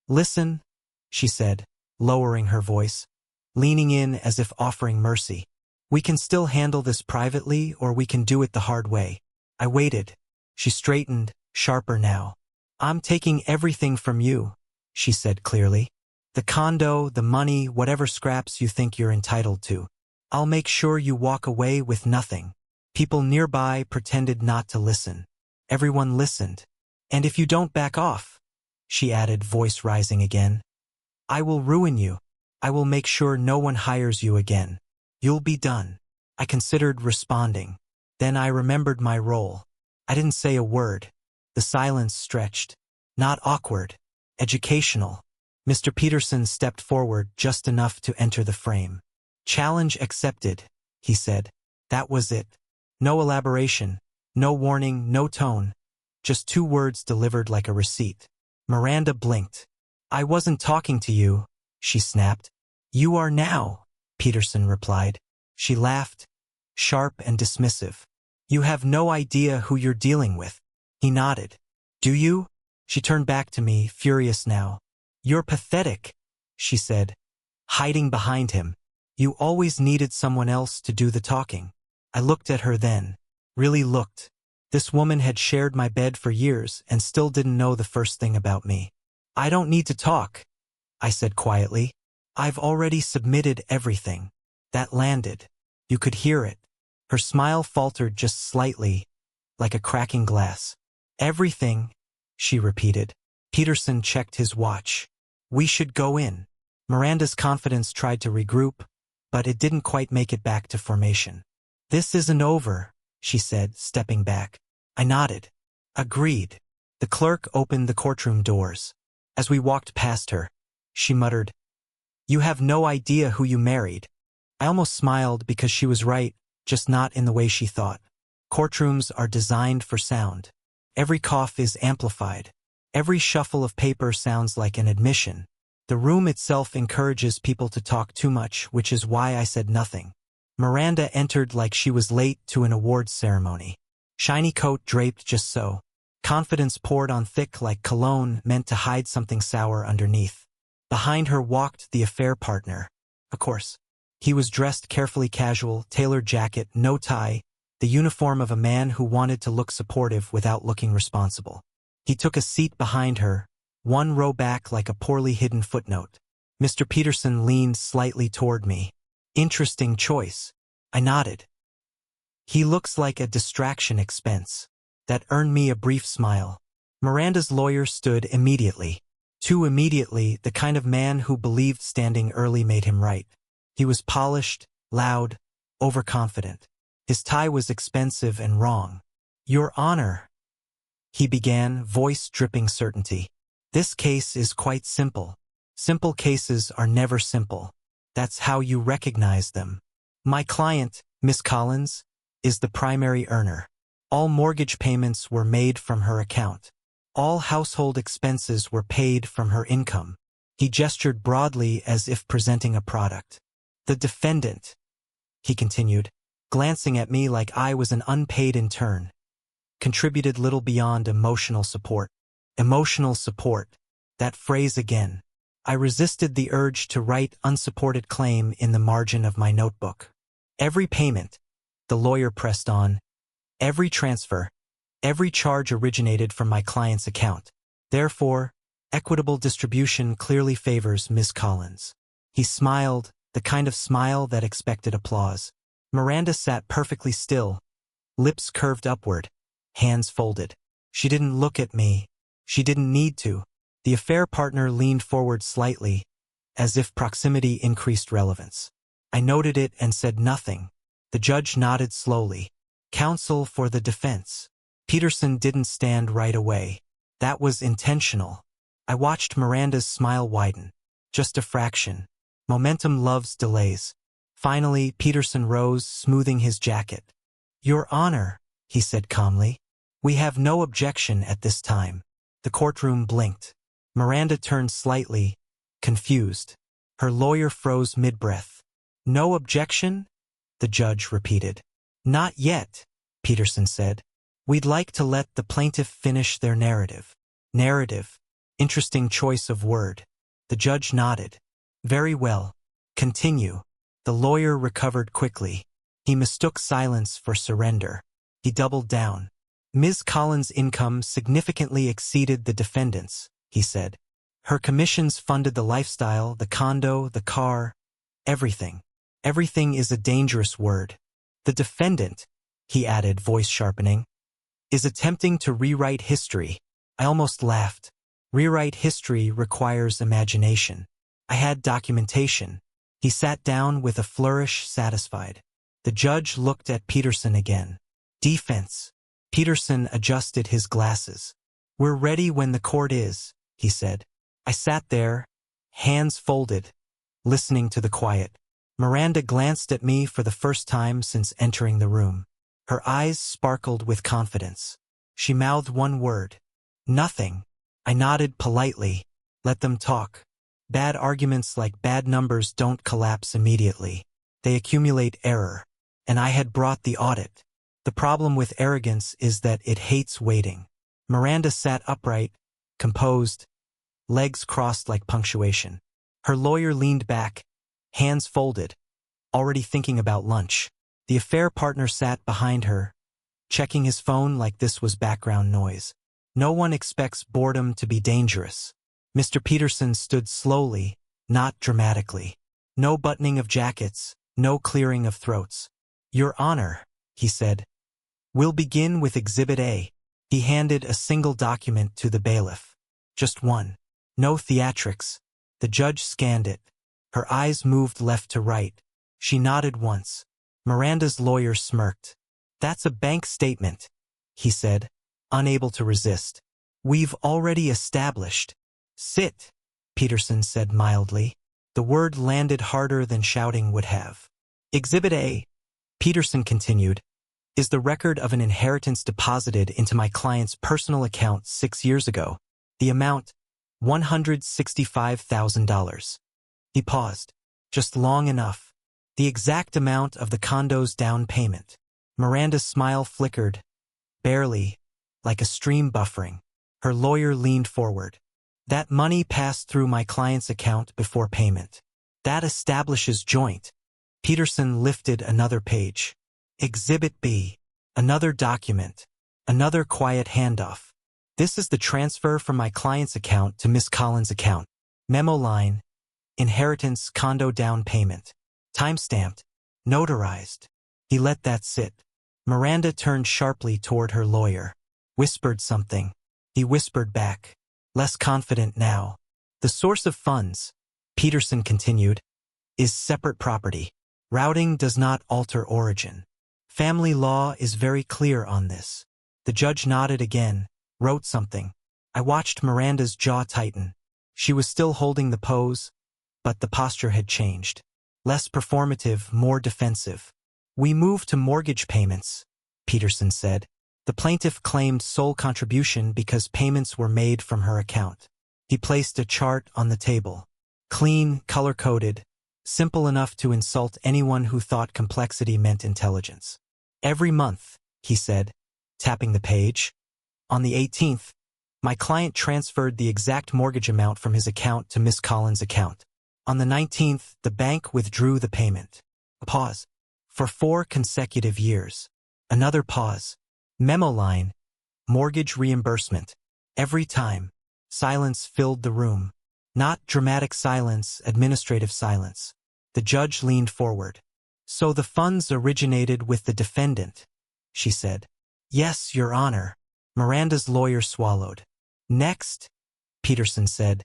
B: Listen, she said, lowering her voice, leaning in as if offering mercy. We can still handle this privately, or we can do it the hard way. I waited. She straightened, sharper now. I'm taking everything from you, she said clearly. The condo, the money, whatever scraps you think you're entitled to. I'll make sure you walk away with nothing. People nearby pretended not to listen. Everyone listened. And if you don't back off, she added, voice rising again, I will ruin you. I will make sure no one hires you again. You'll be done. I considered responding. Then I remembered my role. I didn't say a word. The silence stretched. Not awkward. Educational. Mr. Peterson stepped forward just enough to enter the frame. Challenge accepted, he said. That was it. No elaboration, no warning, no tone. Just 2 words delivered like a receipt. Miranda blinked. I wasn't talking to you, she snapped. You are now, Peterson replied. She laughed, sharp and dismissive. You have no idea who you're dealing with. He nodded. Do you? She turned back to me, furious now. You're pathetic, she said, hiding behind him. You always needed someone else to do the talking. I looked at her then. Really looked. This woman had shared my bed for years and still didn't know the first thing about me. I don't need to talk, I said quietly. I've already submitted everything. That landed. You could hear it. Her smile faltered just slightly, like a cracking glass. Everything, she repeated. Peterson checked his watch. We should go in. Miranda's confidence tried to regroup, but it didn't quite make it back to formation. This isn't over, she said, stepping back. I nodded. Agreed. The clerk opened the courtroom doors. As we walked past her, she muttered, You have no idea who you married. I almost smiled because she was right, just not in the way she thought. Courtrooms are designed for sound. Every cough is amplified. Every shuffle of paper sounds like an admission. The room itself encourages people to talk too much, which is why I said nothing. Miranda entered like she was late to an awards ceremony. Shiny coat draped just so. Confidence poured on thick like cologne meant to hide something sour underneath. Behind her walked the affair partner. Of course. He was dressed carefully casual, tailored jacket, no tie, the uniform of a man who wanted to look supportive without looking responsible. He took a seat behind her, one row back like a poorly hidden footnote. Mr. Peterson leaned slightly toward me. Interesting choice. I nodded. He looks like a distraction expense. That earned me a brief smile. Miranda's lawyer stood immediately. Too immediately, the kind of man who believed standing early made him right. He was polished, loud, overconfident. His tie was expensive and wrong. Your Honor, he began, voice dripping certainty. This case is quite simple. Simple cases are never simple. That's how you recognize them. My client, Miss Collins, is the primary earner. All mortgage payments were made from her account. All household expenses were paid from her income. He gestured broadly as if presenting a product. The defendant, he continued, glancing at me like I was an unpaid intern, contributed little beyond emotional support. Emotional support. That phrase again. I resisted the urge to write unsupported claim in the margin of my notebook. Every payment, the lawyer pressed on, every transfer, every charge originated from my client's account. Therefore, equitable distribution clearly favors Ms. Collins. He smiled, the kind of smile that expected applause. Miranda sat perfectly still, lips curved upward, hands folded. She didn't look at me. She didn't need to. The affair partner leaned forward slightly, as if proximity increased relevance. I noted it and said nothing. The judge nodded slowly. Counsel for the defense. Peterson didn't stand right away. That was intentional. I watched Miranda's smile widen. Just a fraction. Momentum loves delays. Finally, Peterson rose, smoothing his jacket. Your Honor, he said calmly. We have no objection at this time. The courtroom blinked. Miranda turned slightly, confused. Her lawyer froze mid-breath. No objection? The judge repeated. Not yet, Peterson said. We'd like to let the plaintiff finish their narrative. Narrative. Interesting choice of word. The judge nodded. Very well. Continue. The lawyer recovered quickly. He mistook silence for surrender. He doubled down. Ms. Collins' income significantly exceeded the defendant's, he said. Her commissions funded the lifestyle, the condo, the car, everything. Everything is a dangerous word. The defendant, he added, voice sharpening, is attempting to rewrite history. I almost laughed. Rewrite history requires imagination. I had documentation. He sat down with a flourish, satisfied. The judge looked at Peterson again. Defense. Peterson adjusted his glasses. We're ready when the court is, he said. I sat there, hands folded, listening to the quiet. Miranda glanced at me for the first time since entering the room. Her eyes sparkled with confidence. She mouthed one word. Nothing. I nodded politely. Let them talk. Bad arguments like bad numbers don't collapse immediately. They accumulate error. And I had brought the audit. The problem with arrogance is that it hates waiting. Miranda sat upright, composed, legs crossed like punctuation. Her lawyer leaned back, hands folded, already thinking about lunch. The affair partner sat behind her, checking his phone like this was background noise. No one expects boredom to be dangerous. Mr. Peterson stood slowly, not dramatically. No buttoning of jackets, no clearing of throats. Your Honor, he said. We'll begin with Exhibit A. He handed a single document to the bailiff. Just one. No theatrics. The judge scanned it. Her eyes moved left to right. She nodded once. Miranda's lawyer smirked. That's a bank statement, he said, unable to resist. We've already established. Sit, Peterson said mildly. The word landed harder than shouting would have. Exhibit A, Peterson continued, is the record of an inheritance deposited into my client's personal account 6 years ago. The amount, $165,000. He paused, just long enough. The exact amount of the condo's down payment. Miranda's smile flickered, barely, like a stream buffering. Her lawyer leaned forward. That money passed through my client's account before payment. That establishes joint. Peterson lifted another page. Exhibit B. Another document. Another quiet handoff. This is the transfer from my client's account to Miss Collins' account. Memo line. Inheritance condo down payment. Timestamped. Notarized. He let that sit. Miranda turned sharply toward her lawyer. Whispered something. He whispered back. Less confident now. The source of funds, Peterson continued, is separate property. Routing does not alter origin. Family law is very clear on this. The judge nodded again, wrote something. I watched Miranda's jaw tighten. She was still holding the pose, but the posture had changed. Less performative, more defensive. We move to mortgage payments, Peterson said. The plaintiff claimed sole contribution because payments were made from her account. He placed a chart on the table. Clean, color-coded, simple enough to insult anyone who thought complexity meant intelligence. Every month, he said, tapping the page. On the 18th, my client transferred the exact mortgage amount from his account to Miss Collins' account. On the 19th, the bank withdrew the payment. A pause. For 4 consecutive years. Another pause. Memo line. Mortgage reimbursement. Every time. Silence filled the room. Not dramatic silence, administrative silence. The judge leaned forward. So the funds originated with the defendant, she said. Yes, Your Honor. Miranda's lawyer swallowed. Next, Peterson said.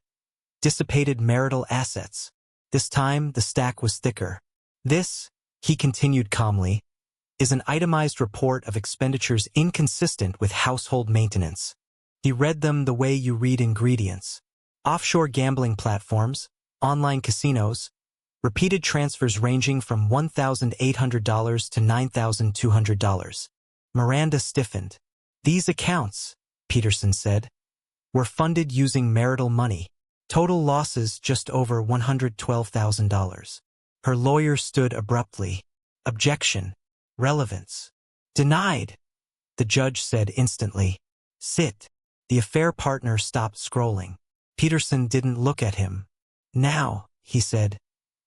B: Dissipated marital assets. This time, the stack was thicker. This, he continued calmly, is an itemized report of expenditures inconsistent with household maintenance. He read them the way you read ingredients. Offshore gambling platforms, online casinos, repeated transfers ranging from $1,800 to $9,200. Miranda stiffened. These accounts, Peterson said, were funded using marital money. Total losses just over $112,000. Her lawyer stood abruptly. Objection. Relevance. Denied. The judge said instantly. Sit. The affair partner stopped scrolling. Peterson didn't look at him. Now, he said,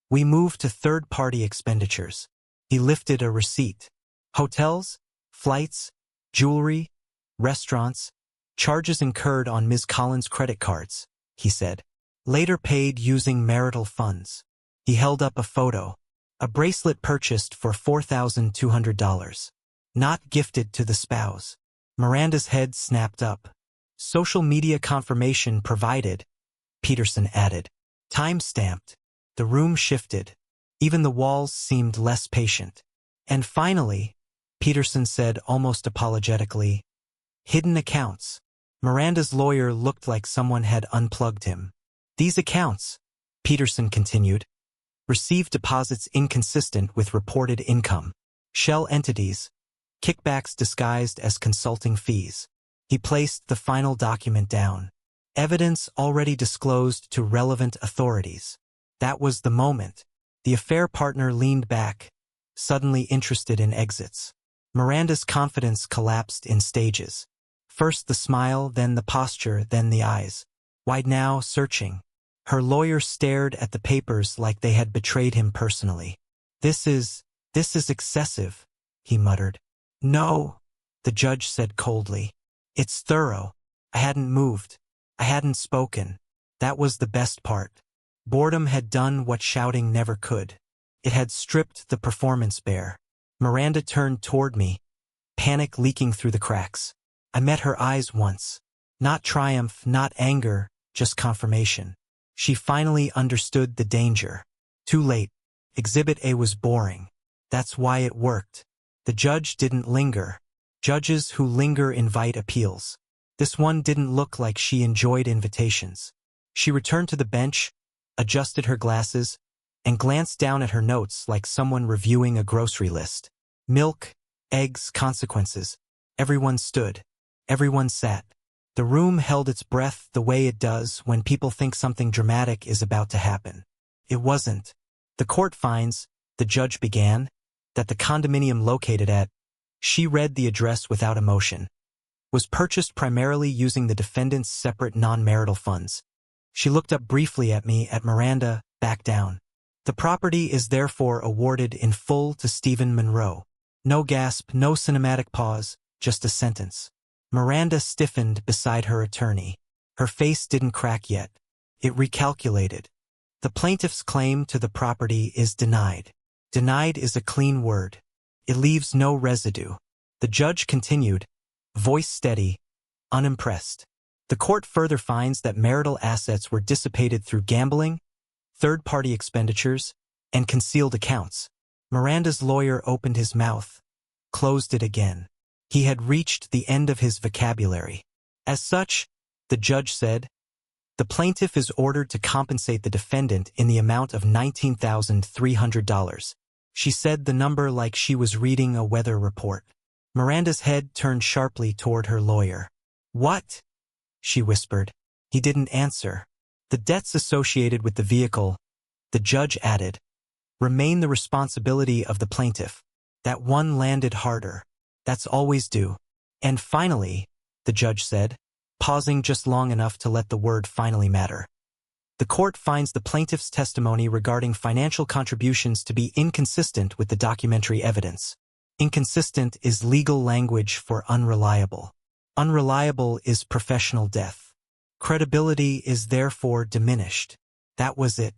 B: we move to third-party expenditures. He lifted a receipt. Hotels, flights, jewelry, restaurants, charges incurred on Ms. Collins' credit cards, he said. Later paid using marital funds. He held up a photo. A bracelet purchased for $4,200. Not gifted to the spouse. Miranda's head snapped up. Social media confirmation provided, Peterson added. Time-stamped. The room shifted. Even the walls seemed less patient. And finally, Peterson said almost apologetically, hidden accounts. Miranda's lawyer looked like someone had unplugged him. These accounts, Peterson continued, received deposits inconsistent with reported income. Shell entities, kickbacks disguised as consulting fees. He placed the final document down. Evidence already disclosed to relevant authorities. That was the moment. The affair partner leaned back, suddenly interested in exits. Miranda's confidence collapsed in stages. First the smile, then the posture, then the eyes. Wide now, searching. Her lawyer stared at the papers like they had betrayed him personally. This is excessive, he muttered. No, the judge said coldly. It's thorough. I hadn't moved. I hadn't spoken. That was the best part. Boredom had done what shouting never could. It had stripped the performance bare. Miranda turned toward me, panic leaking through the cracks. I met her eyes once. Not triumph, not anger, just confirmation. She finally understood the danger. Too late. Exhibit A was boring. That's why it worked. The judge didn't linger. Judges who linger invite appeals. This one didn't look like she enjoyed invitations. She returned to the bench, adjusted her glasses, and glanced down at her notes like someone reviewing a grocery list. Milk, eggs, consequences. Everyone stood. Everyone sat. The room held its breath the way it does when people think something dramatic is about to happen. It wasn't. The court finds, the judge began, that the condominium located at, she read the address without emotion, was purchased primarily using the defendant's separate non-marital funds. She looked up briefly at me, at Miranda, back down. The property is therefore awarded in full to Stephen Monroe. No gasp, no cinematic pause, just a sentence. Miranda stiffened beside her attorney. Her face didn't crack yet. It recalculated. The plaintiff's claim to the property is denied. Denied is a clean word. It leaves no residue. The judge continued, voice steady, unimpressed. The court further finds that marital assets were dissipated through gambling, third-party expenditures, and concealed accounts. Miranda's lawyer opened his mouth, closed it again. He had reached the end of his vocabulary. As such, the judge said, the plaintiff is ordered to compensate the defendant in the amount of $19,300. She said the number like she was reading a weather report. Miranda's head turned sharply toward her lawyer. What? She whispered. He didn't answer. The debts associated with the vehicle, the judge added, remain the responsibility of the plaintiff. That one landed harder. That's always due. And finally, the judge said, pausing just long enough to let the word finally matter. The court finds the plaintiff's testimony regarding financial contributions to be inconsistent with the documentary evidence. Inconsistent is legal language for unreliable. Unreliable is professional death. Credibility is therefore diminished. That was it.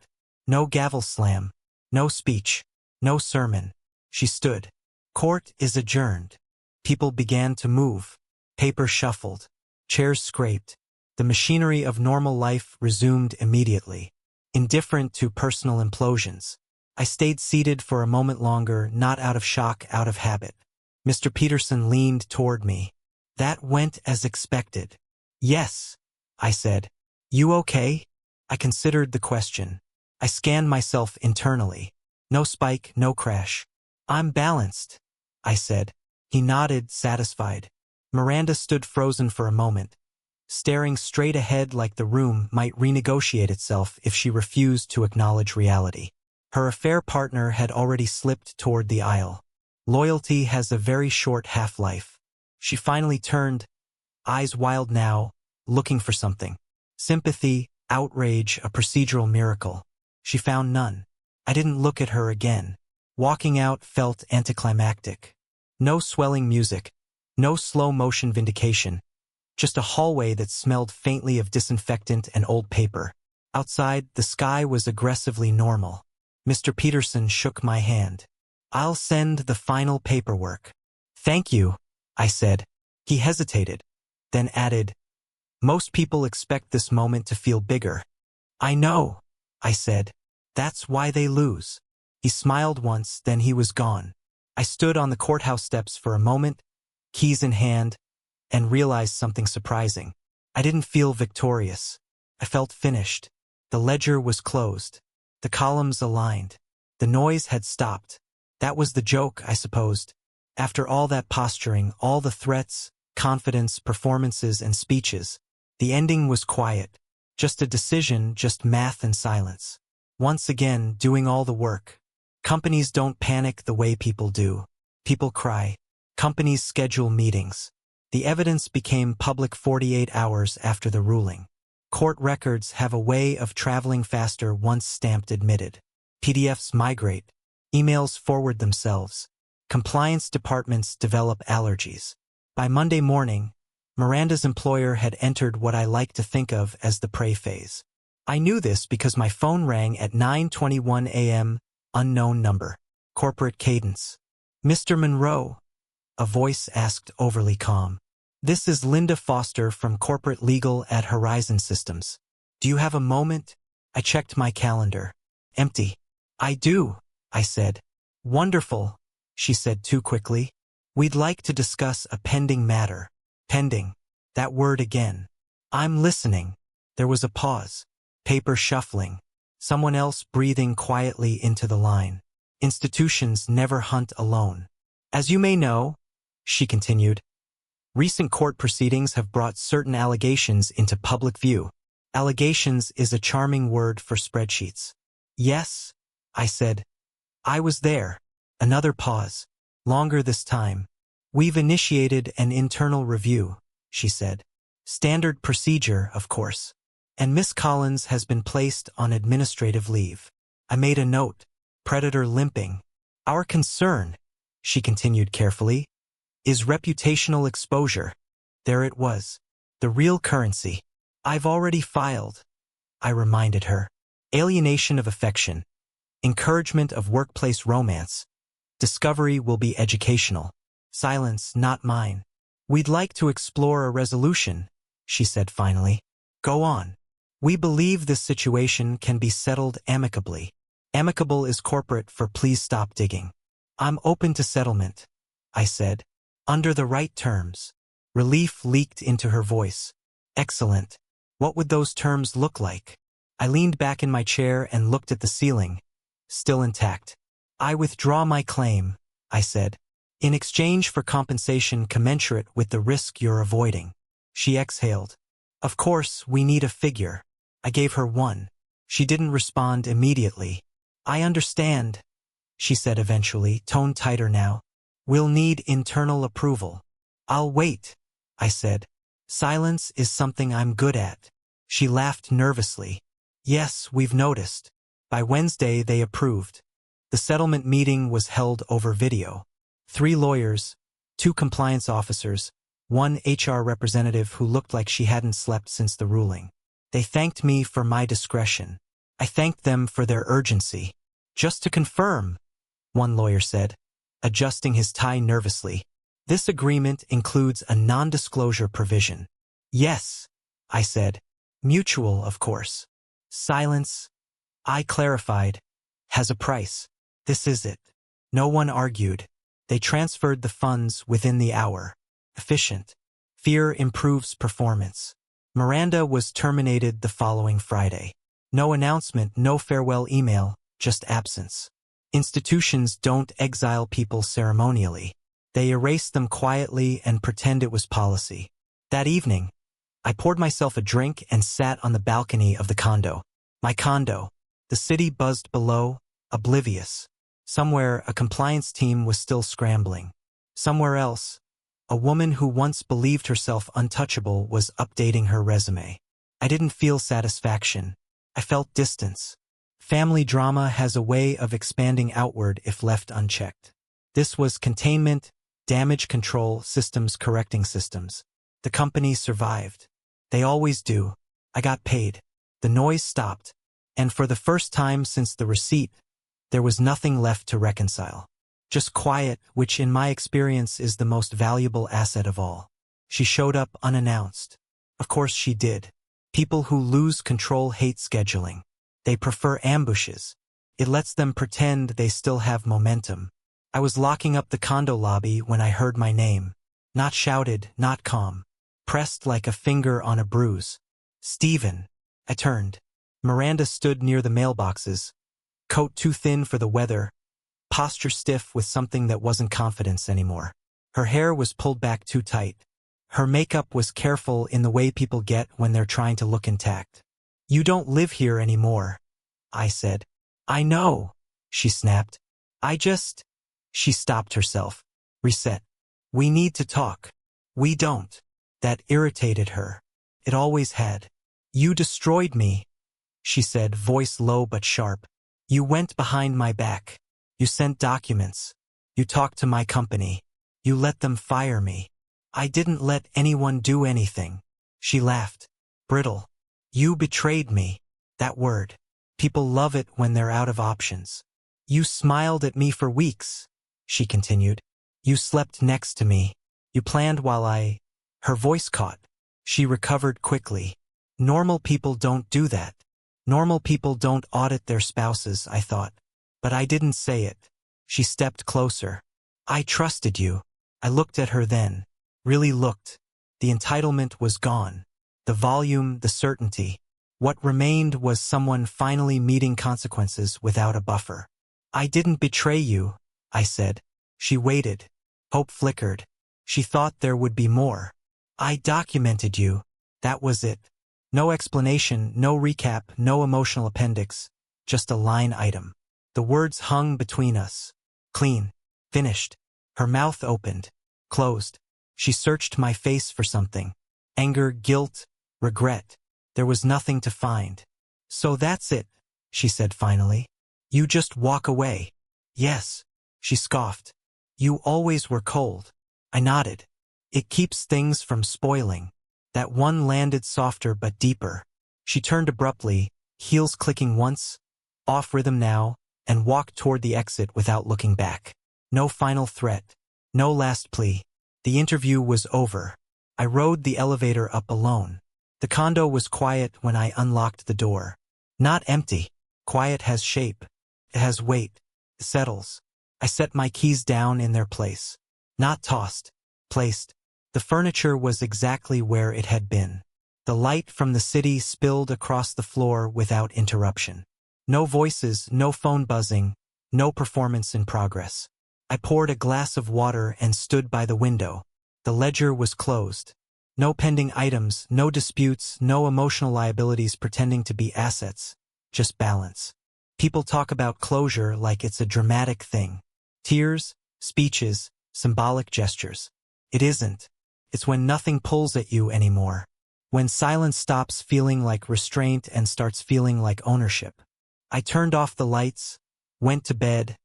B: No gavel slam. No speech. No sermon. She stood. Court is adjourned. People began to move. Paper shuffled. Chairs scraped. The machinery of normal life resumed immediately. Indifferent to personal implosions. I stayed seated for a moment longer, not out of shock, out of habit. Mr. Peterson leaned toward me. That went as expected. Yes, I said. You okay? I considered the question. I scanned myself internally. No spike, no crash. I'm balanced, I said. He nodded, satisfied. Miranda stood frozen for a moment, staring straight ahead like the room might renegotiate itself if she refused to acknowledge reality. Her affair partner had already slipped toward the aisle. Loyalty has a very short half-life. She finally turned, eyes wild now, looking for something. Sympathy, outrage, a procedural miracle. She found none. I didn't look at her again. Walking out felt anticlimactic. No swelling music, no slow-motion vindication. Just a hallway that smelled faintly of disinfectant and old paper. Outside, the sky was aggressively normal. Mr. Peterson shook my hand. I'll send the final paperwork. Thank you, I said. He hesitated, then added, most people expect this moment to feel bigger. I know, I said. That's why they lose. He smiled once, then he was gone. I stood on the courthouse steps for a moment, keys in hand, and realized something surprising. I didn't feel victorious. I felt finished. The ledger was closed. The columns aligned. The noise had stopped. That was the joke, I supposed. After all that posturing, all the threats, confidence, performances, and speeches, the ending was quiet. Just a decision, just math and silence. Once again, doing all the work. Companies don't panic the way people do. People cry. Companies schedule meetings. The evidence became public 48 hours after the ruling. Court records have a way of traveling faster once stamped admitted. PDFs migrate. Emails forward themselves. Compliance departments develop allergies. By Monday morning, Miranda's employer had entered what I like to think of as the pray phase. I knew this because my phone rang at 9:21 a.m., unknown number. Corporate cadence. Mr. Monroe, a voice asked overly calm. This is Linda Foster from Corporate Legal at Horizon Systems. Do you have a moment? I checked my calendar. Empty. I do, I said. Wonderful, she said too quickly. We'd like to discuss a pending matter. Pending. That word again. I'm listening. There was a pause. Paper shuffling. Someone else breathing quietly into the line. Institutions never hunt alone. As you may know, she continued, recent court proceedings have brought certain allegations into public view. Allegations is a charming word for spreadsheets. Yes, I said. I was there. Another pause. Longer this time. We've initiated an internal review, she said. Standard procedure, of course. And Miss Collins has been placed on administrative leave. I made a note. Predator limping. Our concern, she continued carefully, is reputational exposure. There it was. The real currency. I've already filed, I reminded her. Alienation of affection. Encouragement of workplace romance. Discovery will be educational. Silence, not mine. We'd like to explore a resolution, she said finally. Go on. We believe this situation can be settled amicably. Amicable is corporate for please stop digging. I'm open to settlement, I said. Under the right terms. Relief leaked into her voice. Excellent. What would those terms look like? I leaned back in my chair and looked at the ceiling. Still intact. I withdraw my claim, I said, in exchange for compensation commensurate with the risk you're avoiding. She exhaled. Of course, we need a figure. I gave her one. She didn't respond immediately. I understand, she said eventually, tone tighter now. We'll need internal approval. I'll wait, I said. Silence is something I'm good at. She laughed nervously. Yes, we've noticed. By Wednesday, they approved. The settlement meeting was held over video. 3 lawyers, 2 compliance officers, 1 HR representative who looked like she hadn't slept since the ruling. They thanked me for my discretion. I thanked them for their urgency. Just to confirm, one lawyer said, adjusting his tie nervously. This agreement includes a non-disclosure provision. Yes, I said. Mutual, of course. Silence, I clarified, has a price. This is it. No one argued. They transferred the funds within the hour. Efficient. Fear improves performance. Miranda was terminated the following Friday. No announcement, no farewell email, just absence. Institutions don't exile people ceremonially. They erase them quietly and pretend it was policy. That evening, I poured myself a drink and sat on the balcony of the condo. My condo. The city buzzed below, oblivious. Somewhere, a compliance team was still scrambling. Somewhere else, a woman who once believed herself untouchable was updating her resume. I didn't feel satisfaction. I felt distance. Family drama has a way of expanding outward if left unchecked. This was containment, damage control, systems correcting systems. The company survived. They always do. I got paid. The noise stopped. And for the first time since the receipt, there was nothing left to reconcile. Just quiet, which in my experience is the most valuable asset of all. She showed up unannounced. Of course she did. People who lose control hate scheduling. They prefer ambushes. It lets them pretend they still have momentum. I was locking up the condo lobby when I heard my name. Not shouted, not calm. Pressed like a finger on a bruise. Stephen. I turned. Miranda stood near the mailboxes. Coat too thin for the weather. Posture stiff with something that wasn't confidence anymore. Her hair was pulled back too tight. Her makeup was careful in the way people get when they're trying to look intact. You don't live here anymore, I said. I know, she snapped. She stopped herself. Reset. We need to talk. We don't. That irritated her. It always had. You destroyed me, she said, voice low but sharp. You went behind my back. You sent documents. You talked to my company. You let them fire me. I didn't let anyone do anything. She laughed. Brittle. You betrayed me. That word. People love it when they're out of options. You smiled at me for weeks, she continued. You slept next to me. You planned while Her voice caught. She recovered quickly. Normal people don't do that. Normal people don't audit their spouses, I thought. But I didn't say it. She stepped closer. I trusted you. I looked at her then. Really looked. The entitlement was gone. The volume, the certainty. What remained was someone finally meeting consequences without a buffer. I didn't betray you, I said. She waited. Hope flickered. She thought there would be more. I documented you. That was it. No explanation, no recap, no emotional appendix. Just a line item. The words hung between us. Clean. Finished. Her mouth opened. Closed. She searched my face for something. Anger, guilt, regret. There was nothing to find. So that's it, she said finally. You just walk away. Yes, she scoffed. You always were cold. I nodded. It keeps things from spoiling. That one landed softer but deeper. She turned abruptly, heels clicking once, off rhythm now, and walked toward the exit without looking back. No final threat. No last plea. The interview was over. I rode the elevator up alone. The condo was quiet when I unlocked the door. Not empty. Quiet has shape. It has weight. It settles. I set my keys down in their place. Not tossed. Placed. The furniture was exactly where it had been. The light from the city spilled across the floor without interruption. No voices, no phone buzzing, no performance in progress. I poured a glass of water and stood by the window. The ledger was closed. No pending items, no disputes, no emotional liabilities pretending to be assets. Just balance. People talk about closure like it's a dramatic thing. Tears, speeches, symbolic gestures. It isn't. It's when nothing pulls at you anymore. When silence stops feeling like restraint and starts feeling like ownership. I turned off the lights, went to bed,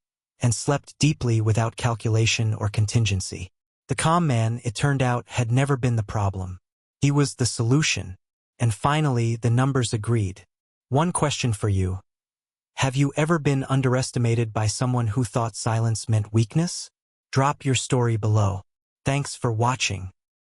B: and slept deeply without calculation or contingency. The calm man, it turned out, had never been the problem. He was the solution. And finally, the numbers agreed. One question for you. Have you ever been underestimated by someone who thought silence meant weakness? Drop your story below. Thanks for watching.